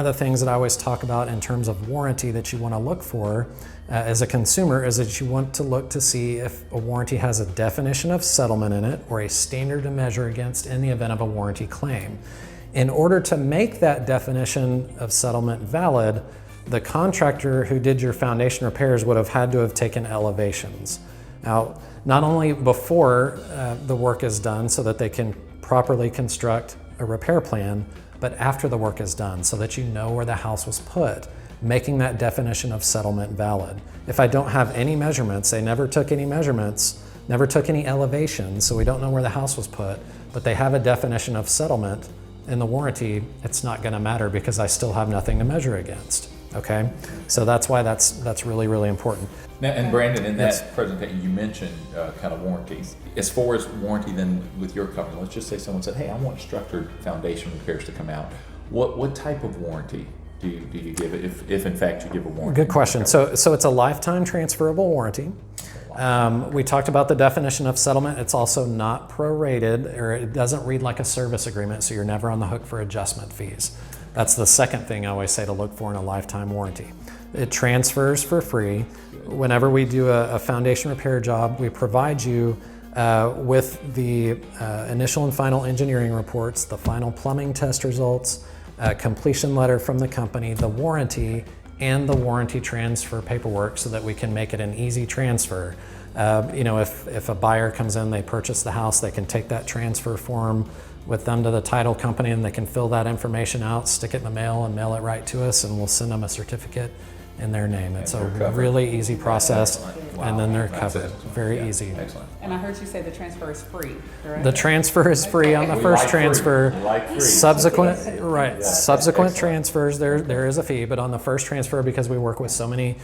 the things that I always talk about in terms of warranty that you want to look for as a consumer is that you want to look to see if a warranty has a definition of settlement in it or a standard to measure against in the event of a warranty claim. In order to make that definition of settlement valid, the contractor who did your foundation repairs would have had to have taken elevations. Now, not only before the work is done so that they can properly construct a repair plan, but after the work is done so that you know where the house was put, making that definition of settlement valid. If I don't have any measurements, they never took any measurements, never took any elevations, so we don't know where the house was put, but they have a definition of settlement in the warranty, it's not gonna matter because I still have nothing to measure against. Okay, so that's why that's really, really important. Now, and Brandon, in that presentation, you mentioned kind of warranties. As far as warranty, then with your company, let's just say someone said, "Hey, I want structured foundation repairs to come out." What type of warranty do you give it, if in fact you give a warranty? Good question. So it's a lifetime transferable warranty. We talked about the definition of settlement. It's also not prorated, or it doesn't read like a service agreement, so you're never on the hook for adjustment fees. That's the second thing I always say to look for in a lifetime warranty. It transfers for free. Whenever we do a foundation repair job, we provide you with the initial and final engineering reports, the final plumbing test results, completion letter from the company, the warranty, and the warranty transfer paperwork so that we can make it an easy transfer. If a buyer comes in, they purchase the house, they can take that transfer form with them to the title company and they can fill that information out, stick it in the mail and mail it right to us, and we'll send them a certificate in their name. It's a really easy process. Wow. And then they're covered. Very easy. Excellent. And I heard you say the transfer is free, correct? The transfer is free on the first transfer. Subsequent transfers, there is a fee, but on the first transfer, because we work with so many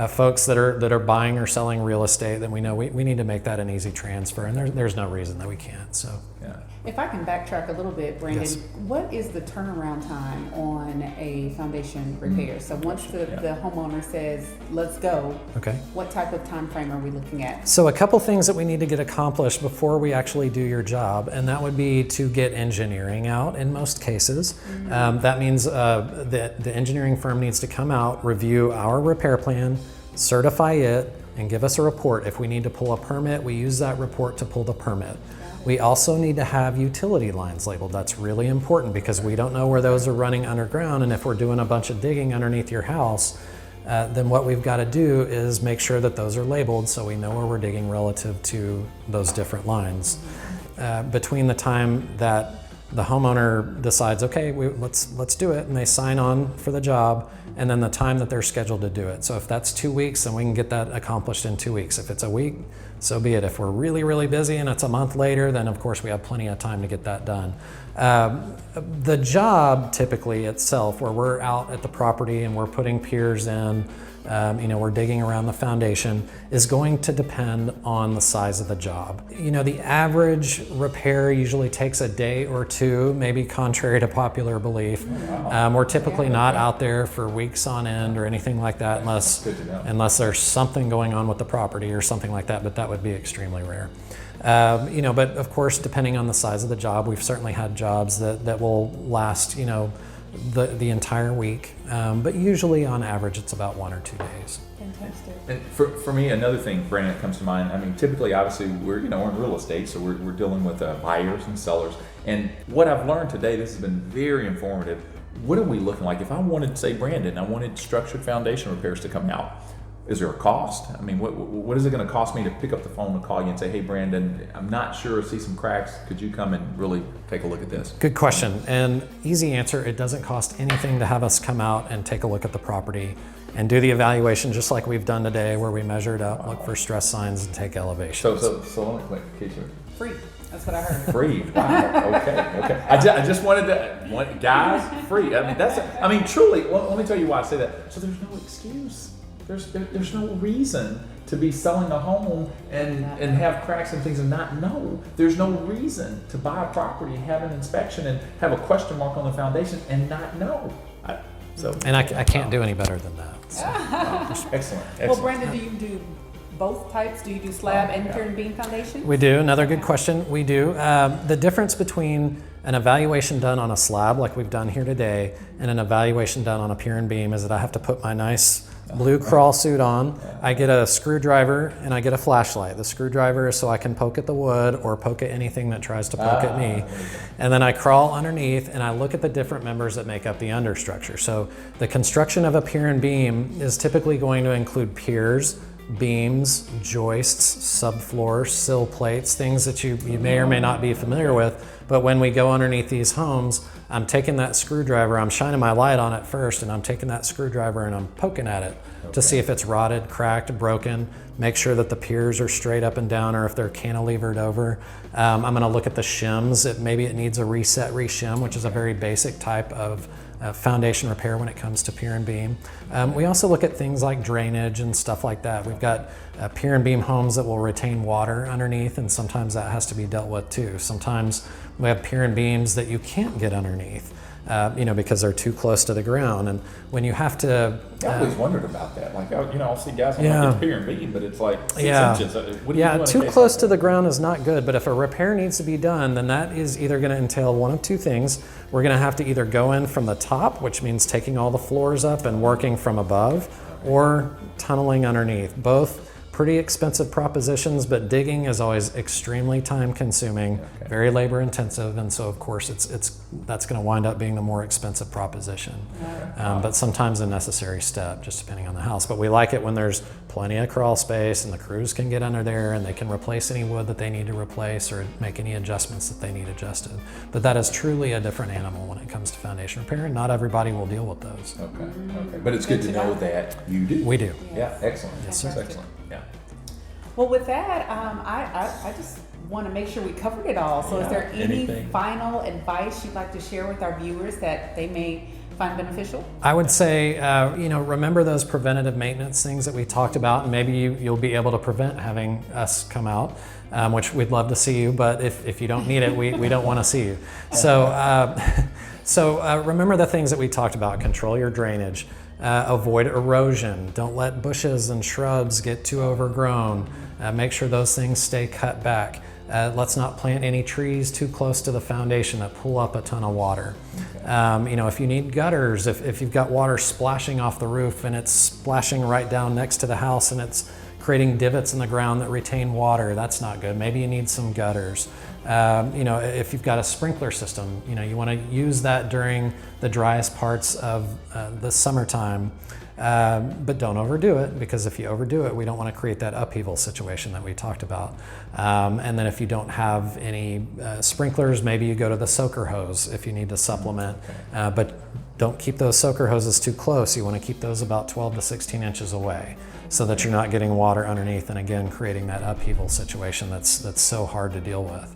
folks that are buying or selling real estate, then we know we need to make that an easy transfer, and there's no reason that we can't. So. Yeah. If I can backtrack a little bit, Brandon, Yes. What is the turnaround time on a foundation repair? So once the homeowner says, let's go, Okay. what type of time frame are we looking at? So a couple things that we need to get accomplished before we actually do your job, and that would be to get engineering out in most cases. That means that the engineering firm needs to come out, review our repair plan, certify it, and give us a report. If we need to pull a permit, we use that report to pull the permit. We also need to have utility lines labeled. That's really important because we don't know where those are running underground, and if we're doing a bunch of digging underneath your house, then what we've got to do is make sure that those are labeled so we know where we're digging relative to those different lines. Between the time that the homeowner decides, okay, let's do it, and they sign on for the job, and then the time that they're scheduled to do it. So if that's 2 weeks, then we can get that accomplished in 2 weeks. If it's a week, so be it. If we're really, really busy and it's a month later, then of course we have plenty of time to get that done. The job typically itself, where we're out at the property and we're putting piers in, we're digging around the foundation, is going to depend on the size of the job. The average repair usually takes a day or two, maybe contrary to popular belief. We're typically not out there for weeks on end or anything like that unless there's something going on with the property or something like that, but that would be extremely rare. But of course, depending on the size of the job, we've certainly had jobs that will last, the entire week, but usually on average it's about 1 or 2 days. Fantastic. And for me, another thing, Brandon, that comes to mind. I mean, typically, obviously, we're in real estate, so we're dealing with buyers and sellers. And what I've learned today, this has been very informative. What are we looking like? If I wanted, say, Brandon, I wanted structured foundation repairs to come out. Is there a cost? I mean, what is it going to cost me to pick up the phone and call you and say, hey, Brandon, I'm not sure, I see some cracks. Could you come and really take a look at this? Good question. And easy answer, it doesn't cost anything to have us come out and take a look at the property and do the evaluation just like we've done today, where we measure it out, look for stress signs, and take elevations. So let me click. Free. That's what I heard. Free. Wow. Okay. I just wanted to, guys, free. I mean, truly, let me tell you why I say that. So there's no excuse. There's no reason to be selling a home and have cracks and things and not know. There's no reason to buy a property and have an inspection and have a question mark on the foundation and not know. I can't do any better than that. So. Excellent. Well, Brandon, do you do both types? Do you do slab and pier and beam foundation? We do. Another good question. We do. The difference between an evaluation done on a slab like we've done here today and an evaluation done on a pier and beam is that I have to put my nice blue crawl suit on. I get a screwdriver and I get a flashlight. The screwdriver is so I can poke at the wood or poke at anything that tries to poke at me. And then I crawl underneath and I look at the different members that make up the understructure. So the construction of a pier and beam is typically going to include piers, beams, joists, subfloors, sill plates, things that you may or may not be familiar with. But when we go underneath these homes, I'm taking that screwdriver, I'm shining my light on it first, and I'm taking that screwdriver and I'm poking at it to see if it's rotted, cracked, broken, make sure that the piers are straight up and down or if they're cantilevered over. I'm gonna look at the shims. Maybe it needs a reset, re-shim, which is a very basic type of foundation repair when it comes to pier and beam. We also look at things like drainage and stuff like that. We've got pier and beam homes that will retain water underneath, and sometimes that has to be dealt with too. Sometimes we have pier and beams that you can't get underneath, because they're too close to the ground. And when you have to... I always wondered about that. Like, I'll see guys on like it's pier and beam, but it's like 6 inches. What do you do too close to the ground is not good. But if a repair needs to be done, then that is either going to entail one of two things. We're going to have to either go in from the top, which means taking all the floors up and working from above, or tunneling underneath. Both pretty expensive propositions, but digging is always extremely time consuming, very labor intensive, and so of course that's going to wind up being the more expensive proposition. But sometimes a necessary step, just depending on the house. But we like it when there's plenty of crawl space and the crews can get under there and they can replace any wood that they need to replace or make any adjustments that they need adjusted. But that is truly a different animal when it comes to foundation repair, and not everybody will deal with those. Okay. But it's good to know that you do. We do. Yeah, excellent. Yes, sir. That's excellent. Yeah. Well, with that, I just want to make sure we covered it all. So is there any final advice you'd like to share with our viewers that they may find beneficial? I would say, remember those preventative maintenance things that we talked about, and maybe you'll be able to prevent having us come out, which we'd love to see you, but if you don't need it, we don't want to see you. So remember the things that we talked about. Control your drainage. Avoid erosion. Don't let bushes and shrubs get too overgrown. Make sure those things stay cut back. Let's not plant any trees too close to the foundation that pull up a ton of water. If you need gutters, if you've got water splashing off the roof and it's splashing right down next to the house and it's creating divots in the ground that retain water, that's not good. Maybe you need some gutters. If you've got a sprinkler system, you want to use that during the driest parts of the summertime, but don't overdo it, because if you overdo it, we don't want to create that upheaval situation that we talked about. And then if you don't have any sprinklers, maybe you go to the soaker hose if you need to supplement, but don't keep those soaker hoses too close. You want to keep those about 12 to 16 inches away, so that you're not getting water underneath and again creating that upheaval situation that's so hard to deal with.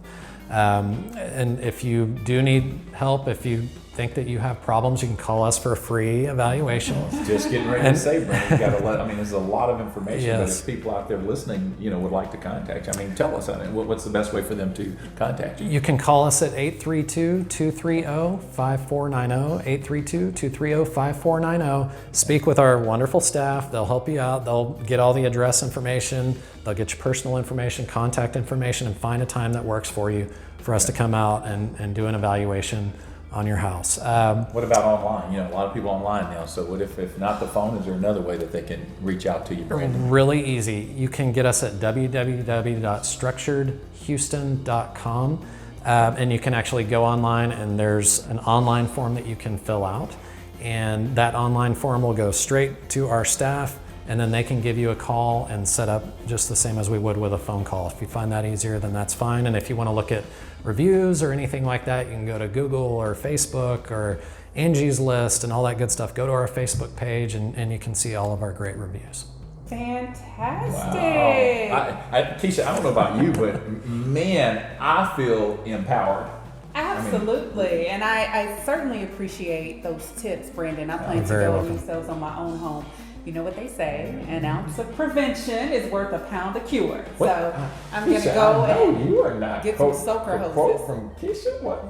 And if you do need help, if you think that you have problems, you can call us for a free evaluation. Just getting ready to say, Brandon, you got to there's a lot of information, Yes. but if people out there listening, would like to contact you, tell us, what's the best way for them to contact you? You can call us at 832-230-5490, 832-230-5490. Speak with our wonderful staff. They'll help you out. They'll get all the address information. They'll get your personal information, contact information, and find a time that works for you for us to come out and do an evaluation on your house. What about online? A lot of people online now. So what if not the phone? Is there another way that they can reach out to you, Brandon? Really easy. You can get us at www.structuredhouston.com, and you can actually go online, and there's an online form that you can fill out, and that online form will go straight to our staff, and then they can give you a call and set up just the same as we would with a phone call. If you find that easier, then that's fine. And if you want to look at reviews or anything like that, you can go to Google or Facebook or Angie's List and all that good stuff. Go to our Facebook page and you can see all of our great reviews. Fantastic. Wow. Keisha, I don't know about you, but man, I feel empowered. Absolutely. And I certainly appreciate those tips, Brandon. I plan to go and use those on my own home. You know what they say, an ounce of prevention is worth a pound of cure. What? So I'm going to go and you are not get some soaker hoses. Quote from Keisha? What?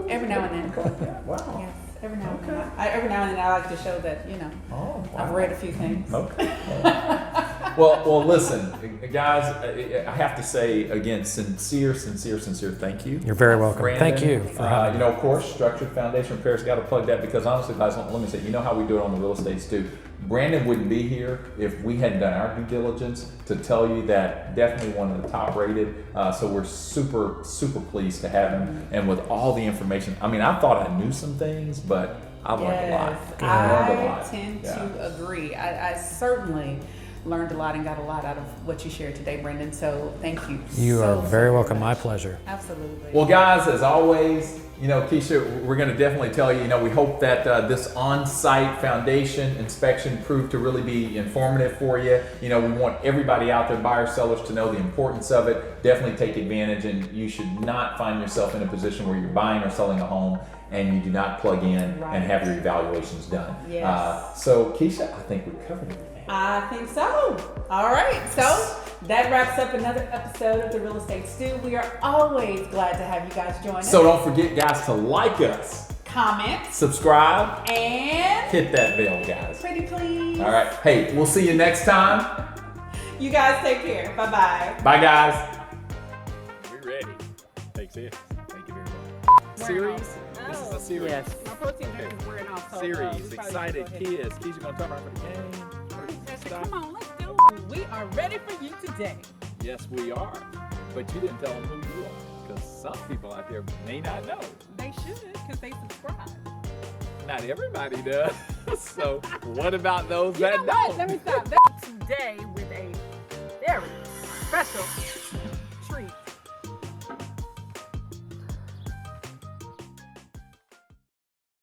Every now and then. Wow. Yes, every now and then. Every now and then I like to show that, I've read a few things. Okay. Well, listen, guys, I have to say again, sincere thank you. You're very welcome. Brandon, Thank you for having me. of course, Structured Foundation Repairs, got to plug that because honestly, guys, let me say, you know how we do it on the real estate too. Brandon wouldn't be here if we hadn't done our due diligence to tell you that definitely one of the top rated. So we're super pleased to have him, and with all the information. I mean, I thought I knew some things, but I learned a lot. I tend to agree. I certainly learned a lot and got a lot out of what you shared today, Brendan. So thank you. You are very welcome. My pleasure. Absolutely. Well, guys, as always, Keisha, we're going to definitely tell you, we hope that this on-site foundation inspection proved to really be informative for you. We want everybody out there, buyers, sellers, to know the importance of it. Definitely take advantage, and you should not find yourself in a position where you're buying or selling a home and you do not plug in and have your evaluations done. Yes. So, Keisha, I think we covered everything. I think so. All right. So that wraps up another episode of The Real Estate Stew. We are always glad to have you guys join us. So don't forget, guys, to like us, comment, subscribe, and hit that bell, guys. Pretty please. All right. Hey, we'll see you next time. You guys take care. Bye-bye. Bye, guys. We're ready. Thanks, it. Thank you very much. Series? This is a series. Yes. My protein drink is wearing off. So, Series. Excited kids. Keisha gonna talk about for the game. Come on, let's do it. We are ready for you today. Yes, we are. But you didn't tell them who you are, because some people out there may not know. They should, because they subscribe. Not everybody does. So what about those You that know what? don't? Let me stop. Today with a very special